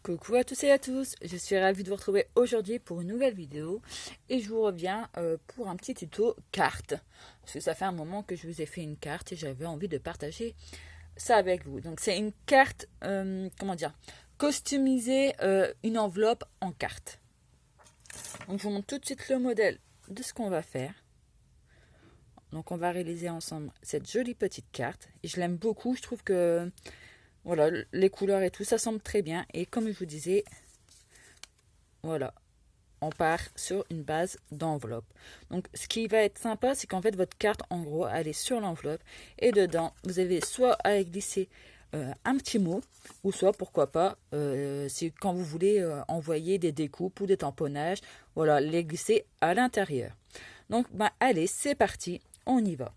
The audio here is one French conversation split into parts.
Coucou à tous et à tous, je suis ravie de vous retrouver aujourd'hui pour une nouvelle vidéo et je vous reviens pour un petit tuto carte parce que ça fait un moment que je vous ai fait une carte et j'avais envie de partager ça avec vous. Donc c'est une carte, comment dire, customiser une enveloppe en carte. Donc je vous montre tout de suite le modèle de ce qu'on va faire. Donc on va réaliser ensemble cette jolie petite carte et je l'aime beaucoup, je trouve que voilà, les couleurs et tout, ça semble très bien. Et comme je vous disais, voilà, on part sur une base d'enveloppe. Donc, ce qui va être sympa, c'est qu'en fait, votre carte, en gros, elle est sur l'enveloppe. Et dedans, vous avez soit à glisser un petit mot, ou soit, pourquoi pas, c'est quand vous voulez envoyer des découpes ou des tamponnages, voilà, les glisser à l'intérieur. Donc, ben, allez, c'est parti, on y va.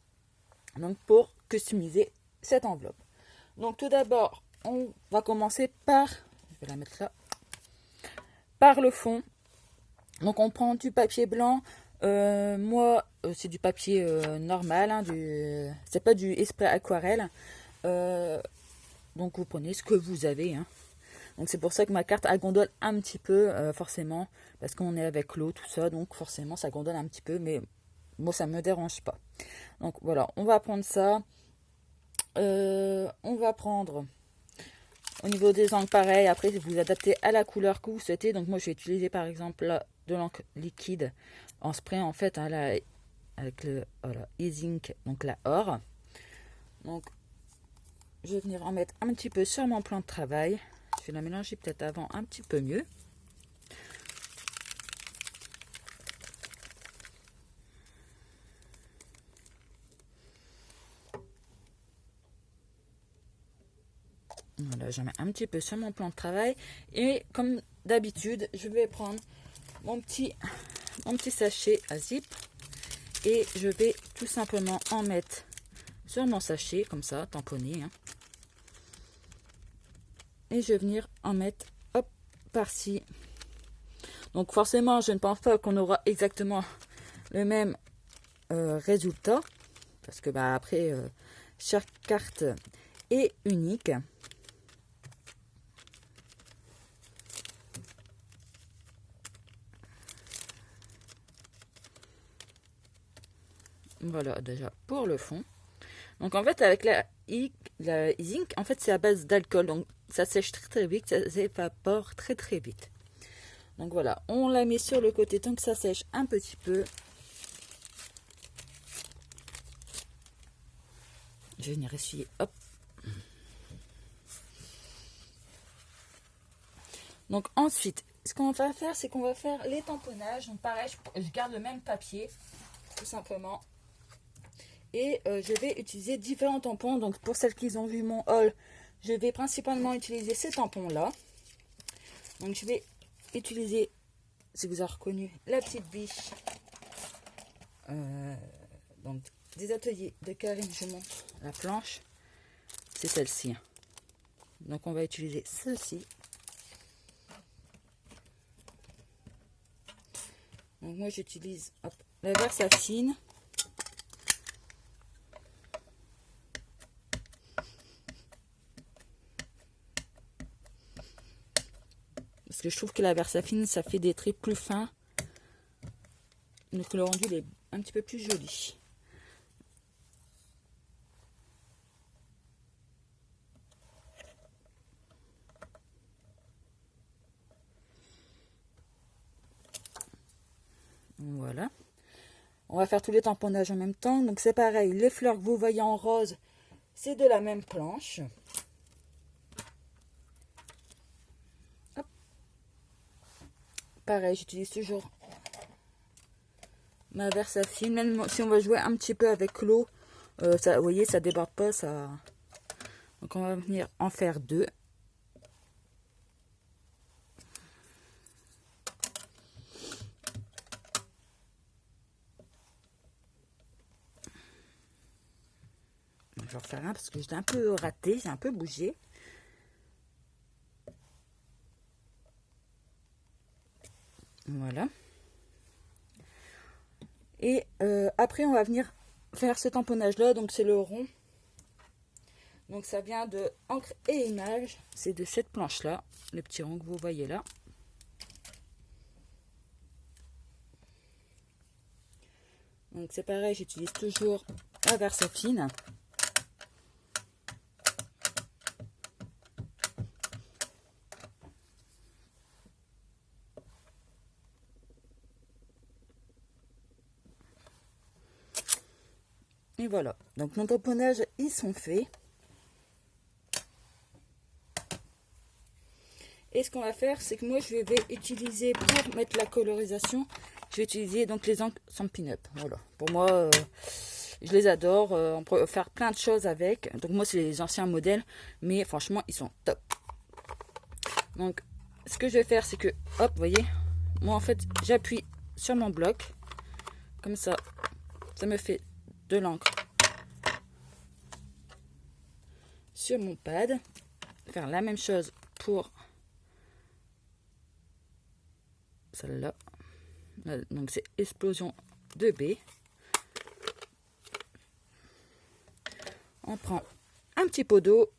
Donc, pour customiser cette enveloppe. Donc tout d'abord, on va commencer par, je vais la mettre là, par le fond. Donc on prend du papier blanc. Moi, c'est du papier normal, hein, c'est pas du Esprit Aquarelle. Donc vous prenez ce que vous avez. Hein. Donc c'est pour ça que ma carte elle gondole un petit peu, forcément, parce qu'on est avec l'eau, tout ça, donc forcément ça gondole un petit peu, mais moi ça me dérange pas. Donc voilà, on va prendre ça. On va prendre au niveau des encres pareil, après vous adaptez à la couleur que vous souhaitez. Donc moi je vais utiliser par exemple là, de l'encre liquide en spray en fait, hein, là, avec le voilà, e-zinc, donc la or. Donc je vais venir en mettre un petit peu sur mon plan de travail. Je vais la mélanger peut-être avant un petit peu mieux. Voilà, j'en mets un petit peu sur mon plan de travail. Et comme d'habitude, je vais prendre mon petit sachet à zip. Et je vais tout simplement en mettre sur mon sachet, comme ça, tamponné. Hein. Et je vais venir en mettre, hop, par-ci. Donc forcément, je ne pense pas qu'on aura exactement le même résultat. Parce que bah, après, chaque carte est unique. Voilà, déjà pour le fond. Donc en fait, avec la zinc, en fait, c'est à base d'alcool. Donc ça sèche très très vite, ça s'évapore très très vite. Donc voilà, on la met sur le côté tant que ça sèche un petit peu. Je vais venir essuyer, hop. Donc ensuite, ce qu'on va faire, c'est qu'on va faire les tamponnages. Donc pareil, je garde le même papier, tout simplement. Et je vais utiliser différents tampons. Donc pour celles qui ont vu mon haul, je vais principalement utiliser ces tampons-là. Donc je vais utiliser, si vous avez reconnu, la petite biche. Donc des ateliers de Karine, je montre la planche. C'est celle-ci. Donc on va utiliser ceci. Donc moi j'utilise la Versafine. Parce que je trouve que la Versafine, ça fait des traits plus fins. Donc le rendu est un petit peu plus joli. Voilà. On va faire tous les tamponnages en même temps. Donc c'est pareil, les fleurs que vous voyez en rose, c'est de la même planche. Hop. Pareil, j'utilise toujours ma Versafine. Même si on va jouer un petit peu avec l'eau, ça, vous voyez, ça déborde pas. Ça... Donc on va venir en faire deux. Je vais refaire un parce que j'étais un peu raté, j'ai un peu bougé. Voilà. Et après, on va venir faire ce tamponnage-là. Donc, c'est le rond. Donc ça vient de Encre et Images. C'est de cette planche-là, le petit rond que vous voyez là. Donc c'est pareil, j'utilise toujours la Versafine. Et voilà, donc nos tamponnages, ils sont faits. Et ce qu'on va faire, c'est que moi, je vais utiliser, pour mettre la colorisation, je vais utiliser donc les encres Stampin' Up. Voilà, pour moi, je les adore. On peut faire plein de choses avec. Donc moi, c'est les anciens modèles, mais franchement, ils sont top. Donc, ce que je vais faire, c'est que, hop, vous voyez, moi, en fait, j'appuie sur mon bloc. Comme ça, ça me fait de l'encre sur mon pad. Faire la même chose pour celle-là. Donc c'est Explosion 2B. On prend un petit pot d'eau.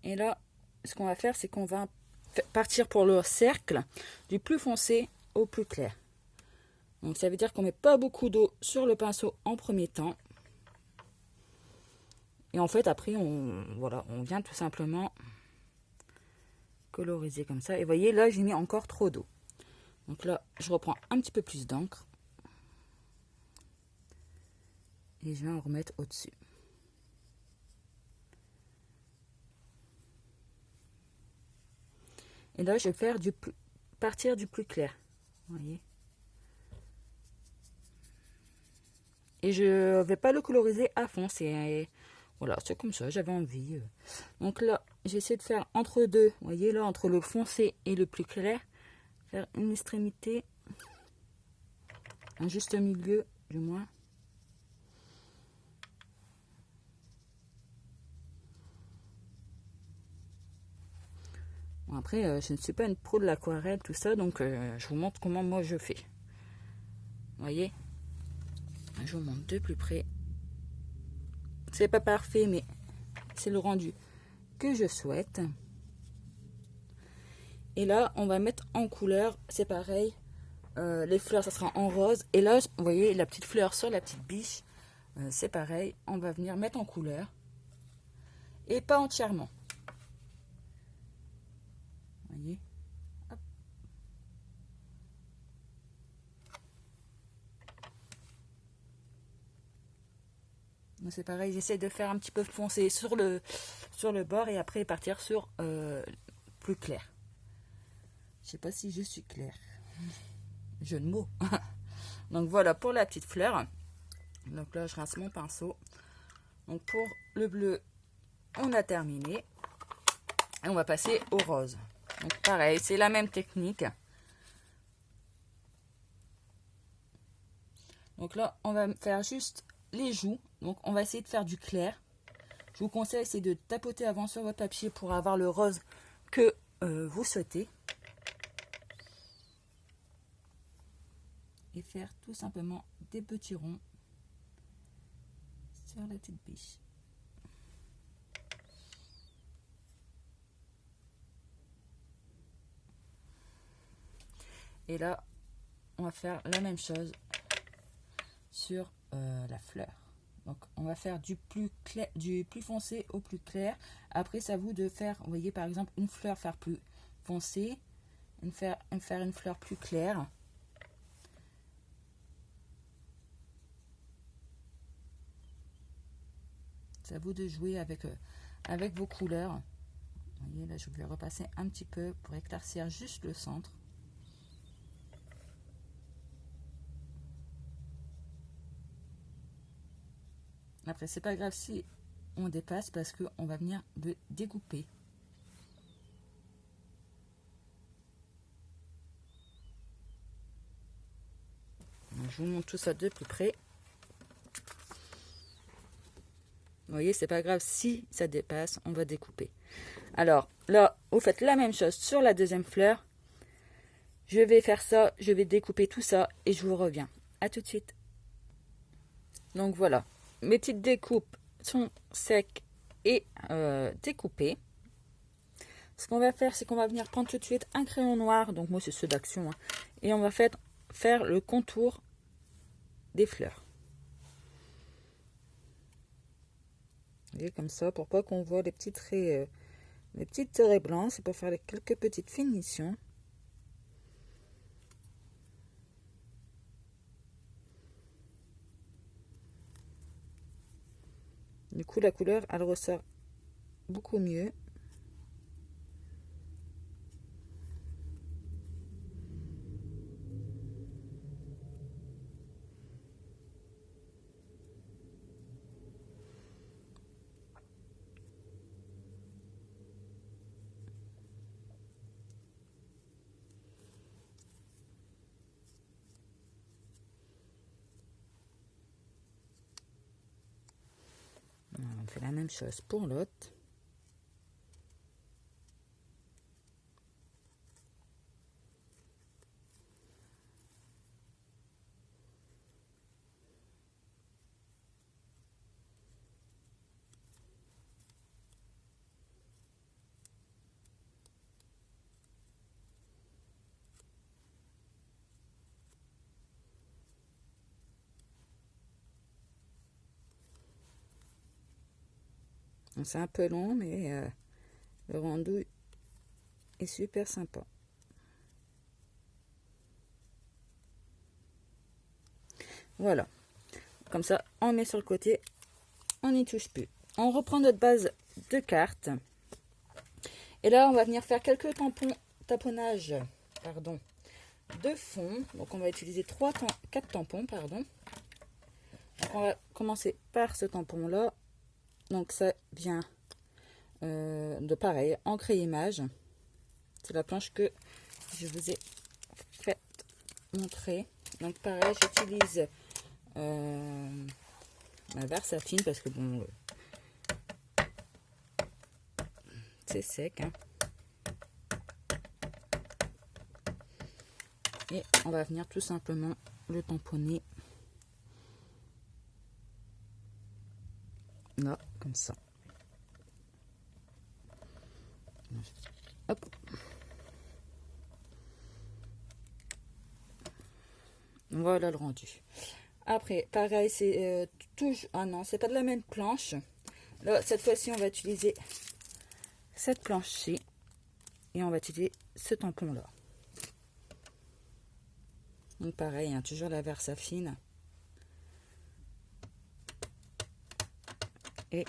Et là, ce qu'on va faire, c'est qu'on va partir pour le cercle du plus foncé au plus clair. Donc ça veut dire qu'on met pas beaucoup d'eau sur le pinceau en premier temps. Et en fait, après, on vient tout simplement coloriser comme ça. Et vous voyez, là, j'ai mis encore trop d'eau. Donc là, je reprends un petit peu plus d'encre. Et je vais en remettre au-dessus. Et là, je vais faire partir du plus clair. Vous voyez. Et je vais pas le coloriser à fond. Voilà, c'est comme ça, j'avais envie. Donc là, j'essaie de faire entre deux. Vous voyez, là, entre le foncé et le plus clair. Faire une extrémité. Un juste milieu, du moins. Bon, après, je ne suis pas une pro de l'aquarelle, tout ça. Donc, je vous montre comment moi je fais. Vous voyez? Je vous montre de plus près. C'est pas parfait, mais c'est le rendu que je souhaite. Et là, on va mettre en couleur, c'est pareil. Les fleurs, ça sera en rose. Et là, vous voyez, la petite fleur sur la petite biche, c'est pareil. On va venir mettre en couleur. Et pas entièrement. Vous voyez? Hop. C'est pareil, j'essaie de faire un petit peu foncé sur le bord et après partir sur plus clair. Je sais pas si je suis claire. Jeu de mots. Donc voilà pour la petite fleur. Donc là, je rince mon pinceau. Donc pour le bleu, on a terminé. Et on va passer au rose. Donc pareil, c'est la même technique. Donc là, on va faire juste les joues. Donc on va essayer de faire du clair. Je vous conseille, c'est de tapoter avant sur votre papier pour avoir le rose que vous souhaitez. Et faire tout simplement des petits ronds sur la petite biche. Et là, on va faire la même chose sur la fleur. Donc, on va faire du plus foncé au plus clair. Après, c'est à vous de faire, vous voyez, par exemple, une fleur faire plus foncé, faire une fleur plus claire. C'est à vous de jouer avec vos couleurs. Vous voyez, là, je vais repasser un petit peu pour éclaircir juste le centre. Après, c'est pas grave si on dépasse parce qu'on va venir de découper. Donc, je vous montre tout ça de plus près. Vous voyez, c'est pas grave si ça dépasse, on va découper. Alors, là, vous faites la même chose sur la deuxième fleur. Je vais faire ça, je vais découper tout ça et je vous reviens. À tout de suite. Donc voilà, mes petites découpes sont secs et découpées. Ce qu'on va faire, c'est qu'on va venir prendre tout de suite un crayon noir, donc moi c'est ceux d'Action, hein, et on va faire le contour des fleurs. Vous voyez, comme ça, pour pas qu'on voit les petits traits, blancs, c'est pour faire quelques petites finitions. Du coup, la couleur, elle ressort beaucoup mieux. On fait la même chose pour l'autre. C'est un peu long, mais le rendu est super sympa. Voilà. Comme ça, on met sur le côté, on n'y touche plus. On reprend notre base de cartes. Et là, on va venir faire quelques tamponnages de fond. Donc, on va utiliser 4 tampons. Donc, on va commencer par ce tampon-là. Donc, ça vient de pareil, encre et image. C'est la planche que je vous ai fait montrer. Donc, pareil, j'utilise ma Versafine parce que bon, c'est sec. Hein. Et on va venir tout simplement le tamponner là, comme ça. Hop. Voilà le rendu. Après, pareil, c'est toujours... Ah non, c'est pas de la même planche. Là, cette fois-ci, on va utiliser cette planche-ci. Et on va utiliser ce tampon-là. Donc pareil, hein, toujours la Versafine. Et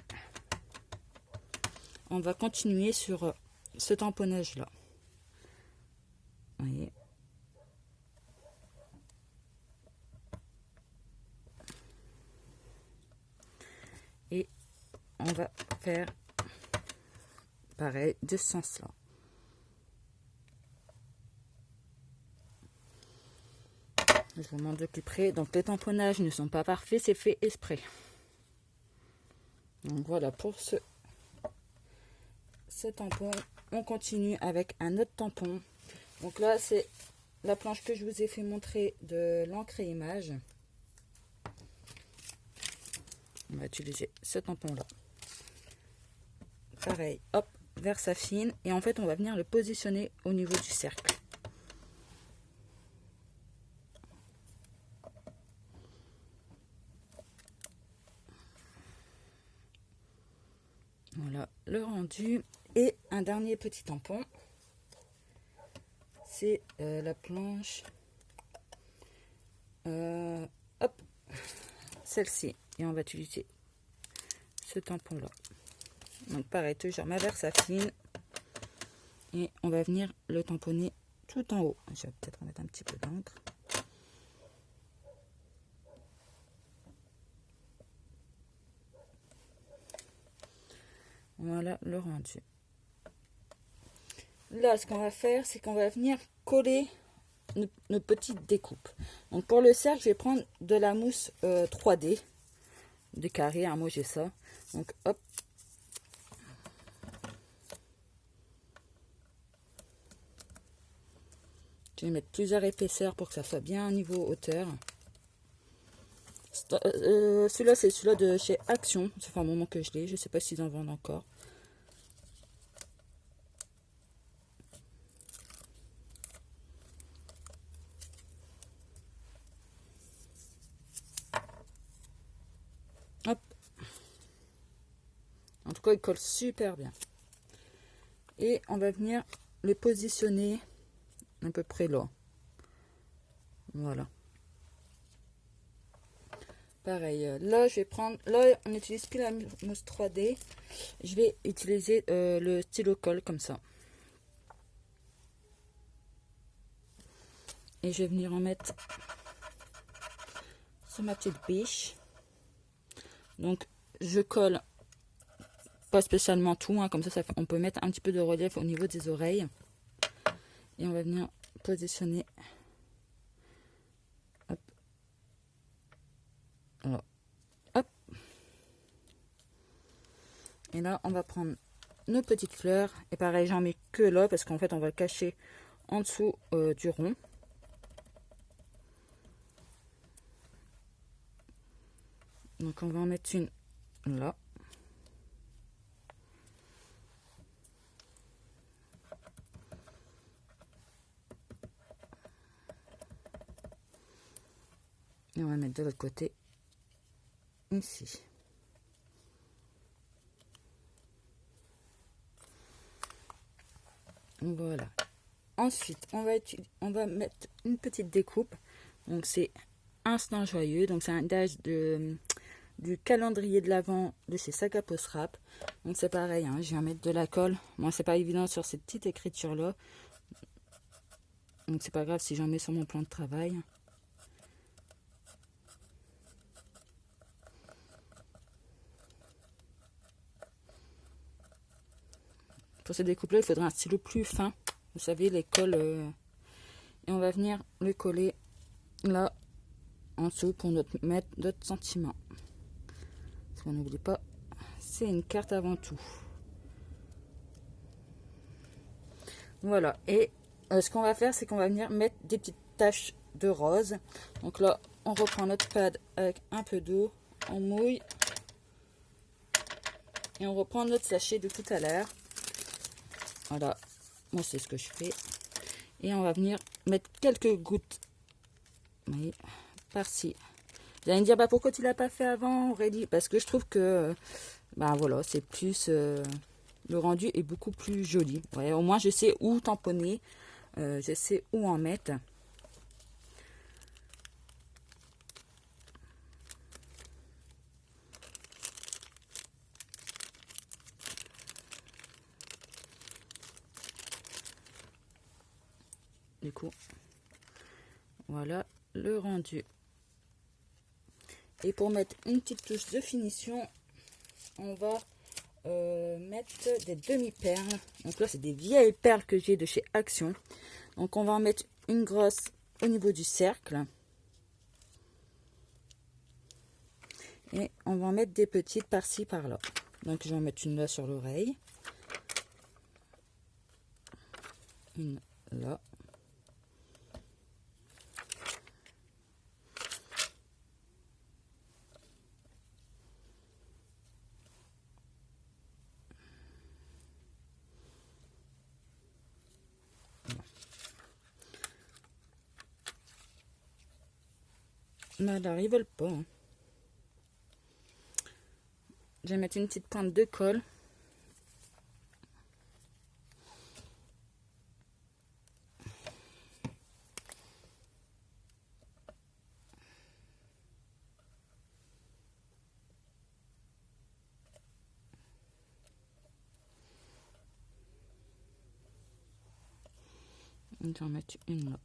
on va continuer sur ce tamponnage-là. Vous voyez. Et on va faire pareil de ce sens-là. Je vous montre de plus près. Donc les tamponnages ne sont pas parfaits, c'est fait exprès. Donc voilà pour ce tampon. On continue avec un autre tampon. Donc là c'est la planche que je vous ai fait montrer de l'encre et image. On va utiliser ce tampon là. Pareil, hop, Versafine. Et en fait on va venir le positionner au niveau du cercle. Voilà le rendu. Et un dernier petit tampon. C'est la planche. Hop. Celle-ci. Et on va utiliser ce tampon là. Donc pareil, toujours ma Versafine. Et on va venir le tamponner tout en haut. Je vais peut-être remettre un petit peu d'encre. Voilà le rendu. Là, ce qu'on va faire, c'est qu'on va venir coller nos petites découpes. Donc pour le cercle, je vais prendre de la mousse 3D, des carrés, hein, moi j'ai ça. Donc hop. Je vais mettre plusieurs épaisseurs pour que ça soit bien au niveau hauteur. Celui-là, c'est celui-là de chez Action. Ça fait un moment que je l'ai. Je sais pas s'ils en vendent encore. Hop. En tout cas, il colle super bien. Et on va venir les positionner à peu près là. Voilà. Pareil, là je vais prendre, là on n'utilise plus la mousse 3D, je vais utiliser le stylo colle comme ça. Et je vais venir en mettre sur ma petite biche. Donc je colle pas spécialement tout, hein, comme ça, on peut mettre un petit peu de relief au niveau des oreilles. Et on va venir positionner. Hop. Alors, hop. Et là, on va prendre nos petites fleurs. Et pareil, j'en mets que là parce qu'en fait, on va le cacher en dessous du rond. Donc, on va en mettre une là. Et on va mettre de l'autre côté ici. Voilà. Ensuite, on va mettre une petite découpe. Donc, c'est Instant Joyeux. Donc, c'est un dash du calendrier de l'Avent de chez Saga Post Rap. Donc, c'est pareil. Hein, je viens mettre de la colle. Moi, c'est pas évident sur cette petite écriture-là. Donc, c'est pas grave si j'en mets sur mon plan de travail. Pour ces découpes-là, il faudra un stylo plus fin. Vous savez, les colles. Et on va venir le coller là, en dessous, pour mettre d'autres sentiments. Parce qu'on n'oublie pas, c'est une carte avant tout. Voilà. Et ce qu'on va faire, c'est qu'on va venir mettre des petites taches de rose. Donc là, on reprend notre pad avec un peu d'eau. On mouille. Et on reprend notre sachet de tout à l'heure. Voilà, moi c'est ce que je fais. Et on va venir mettre quelques gouttes, oui, par-ci. Vous allez me dire, bah, pourquoi tu l'as pas fait avant, Aurélie? Parce que je trouve que, bah voilà, c'est plus, le rendu est beaucoup plus joli. Ouais, au moins je sais où tamponner, je sais où en mettre. Du coup, voilà le rendu. Et pour mettre une petite touche de finition, on va mettre des demi-perles. Donc là, c'est des vieilles perles que j'ai de chez Action. Donc on va en mettre une grosse au niveau du cercle. Et on va en mettre des petites par-ci, par-là. Donc je vais en mettre une là sur l'oreille. Une là. Mais alors, ils veulent pas. Hein. Je vais mettre une petite pointe de colle. Je vais en mettre une là.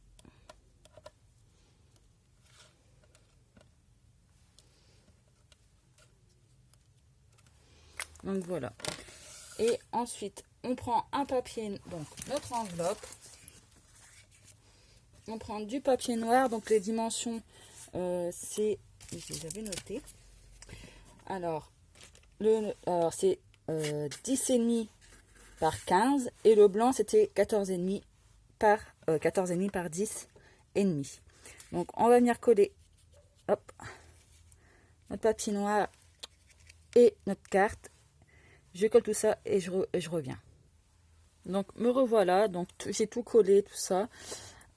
Donc voilà. Et ensuite, on prend un papier, donc notre enveloppe. On prend du papier noir, donc les dimensions, c'est, je les avais notées. Alors c'est 10,5 par 15 et le blanc c'était 14,5 par 14,5 par 10,5. Donc on va venir coller, hop, notre papier noir et notre carte. Je colle tout ça et je reviens. Donc me revoilà, donc j'ai tout collé, tout ça,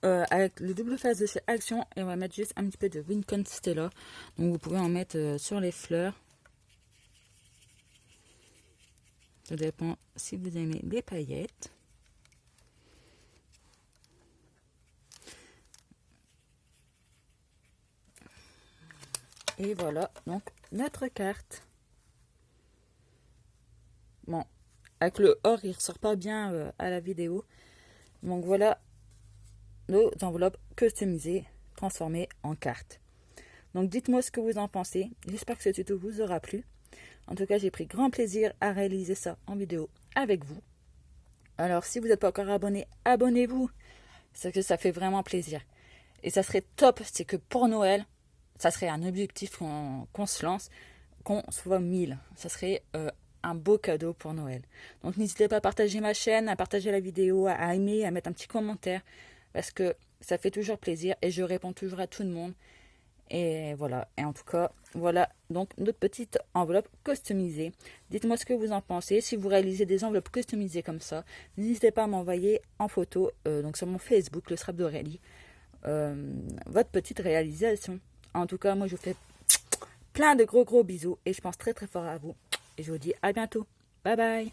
avec le double face de chez Action, et on va mettre juste un petit peu de Wincon Stella. Donc vous pouvez en mettre sur les fleurs. Ça dépend si vous aimez les paillettes. Et voilà, donc notre carte. Bon, avec le or, il ressort pas bien à la vidéo. Donc voilà nos enveloppes customisées, transformées en cartes. Donc dites-moi ce que vous en pensez. J'espère que ce tuto vous aura plu. En tout cas, j'ai pris grand plaisir à réaliser ça en vidéo avec vous. Alors, si vous n'êtes pas encore abonné, abonnez-vous. C'est que ça fait vraiment plaisir. Et ça serait top, c'est que pour Noël, ça serait un objectif qu'on se lance, qu'on soit 1000. Ça serait un beau cadeau pour Noël. Donc n'hésitez pas à partager ma chaîne, à partager la vidéo, à aimer, à mettre un petit commentaire, parce que ça fait toujours plaisir et je réponds toujours à tout le monde. Et voilà, et en tout cas, voilà donc notre petite enveloppe customisée. Dites-moi ce que vous en pensez. Si vous réalisez des enveloppes customisées comme ça, n'hésitez pas à m'envoyer en photo, donc sur mon Facebook, le Scrap d'Aurélie, votre petite réalisation. En tout cas, moi je vous fais plein de gros bisous et je pense très très fort à vous. Et je vous dis à bientôt. Bye bye.